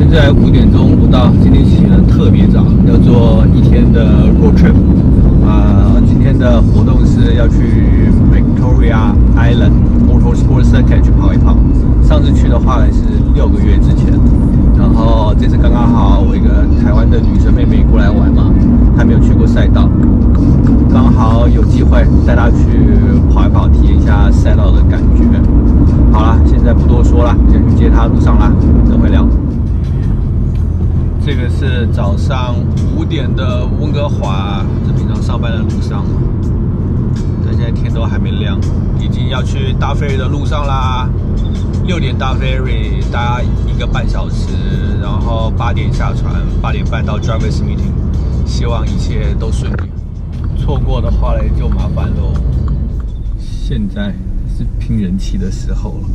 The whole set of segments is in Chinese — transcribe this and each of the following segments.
现在5点钟不到，今天起得特别早，要做一天的 road trip。今天的活动是要去 Victoria Island Motorsport Circuit 去跑一跑。上次去的话是6个月之前，然后这次刚刚好我一个台湾的女生妹妹过来玩嘛，她没有去过赛道，刚好有机会带她去跑一跑，体验一下赛道的感觉。好啦，现在不多说了，先去接她路上啦，等会聊。这个是早上5点的温哥华，这平常上班的路上，但现在天都还没亮，已经要去搭 ferry 的路上啦。6点搭 ferry， 搭1个半小时，然后8点下船，8点半到 drivers meeting， 希望一切都顺利。错过的话嘞就麻烦喽。现在是拼人气的时候了。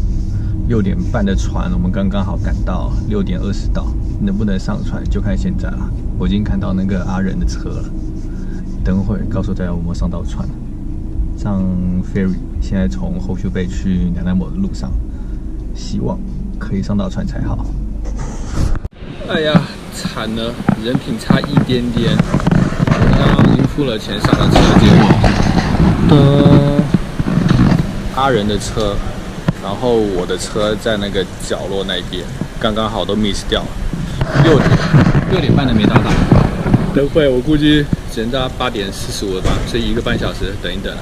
6点半的船，我们刚刚好赶到，6点20到，能不能上船就看现在了。我已经看到那个阿仁的车了，等会告诉大家我们上到船，上 ferry， 现在从后修贝去南南摩的路上，希望可以上到船才好。哎呀，惨了，人品差一点点，我刚刚已经付了钱上了车，结果阿仁的车。然后我的车在那个角落那边，刚刚好都 miss 掉了。6点半的没到达，等会我估计只能到8点45了吧，所以1个半小时等一等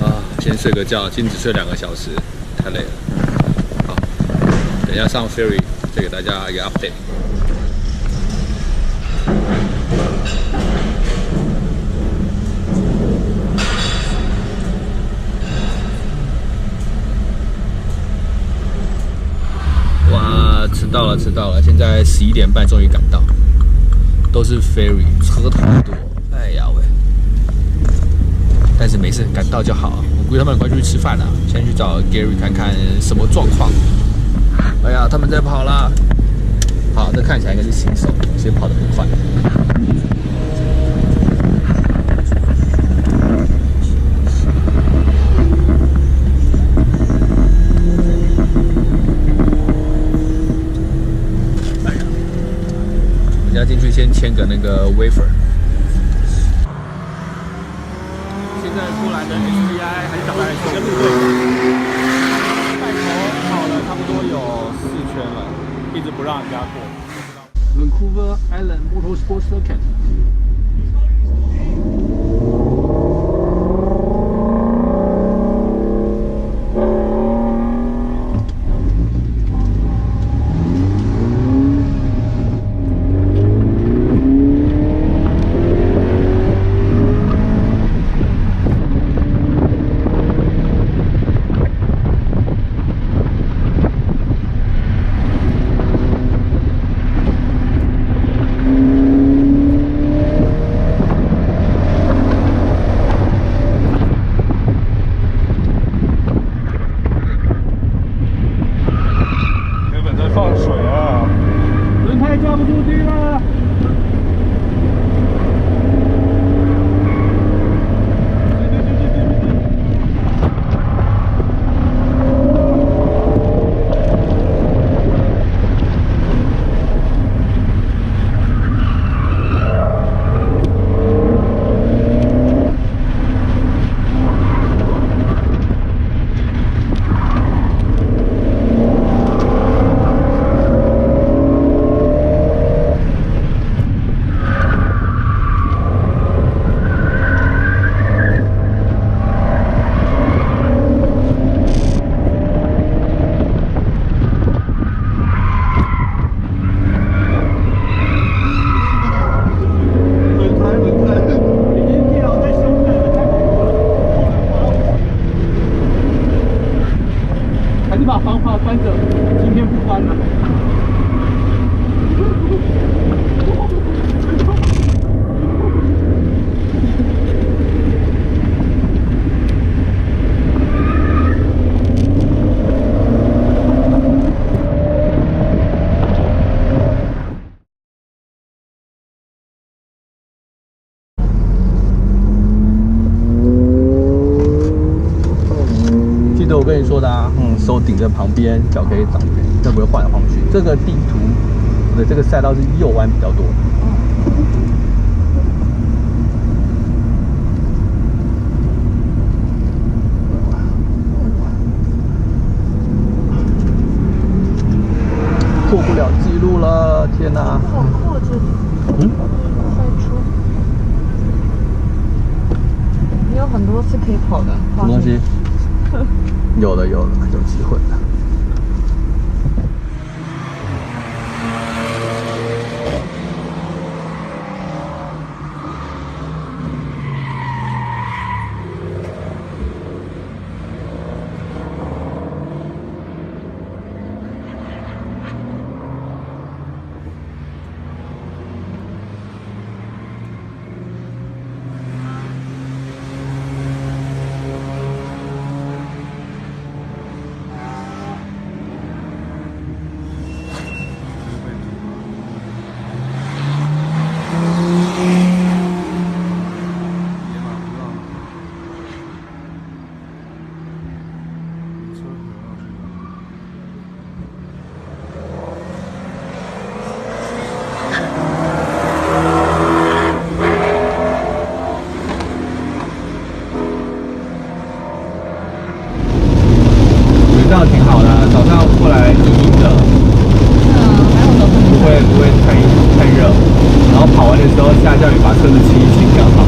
啊。先睡个觉，今天只睡2个小时，太累了。好，等一下上 ferry 再给大家一个 update。迟到了！现在11点半终于赶到，都是 ferry， 车太多，哎呀喂！但是没事，赶到就好。我估计他们很快就去吃饭了，先去找 Gary 看看什么状况。哎呀，他们在跑啦！好，这看起来应该是新手，所以跑得很快。进去先签个那个 wafer。现在出来的 SCI 还是长在这个路队，带头跑了差不多有4圈了，一直不让人家过。Vancouver Island Motorsport Circuit。把防滑关着，今天不关了。记得我跟你说的啊，手顶在旁边，脚可以长远，这不会晃来晃去。这个地图的这个赛道是右弯比较多。破不了记录了，天哪！好酷这里。赛车。也有很多是可以跑的。什么东西？有了，有机会了。这样挺好的，早上过来阴阴的，不会太热，然后跑完的时候下降雨把车子清一清刚好。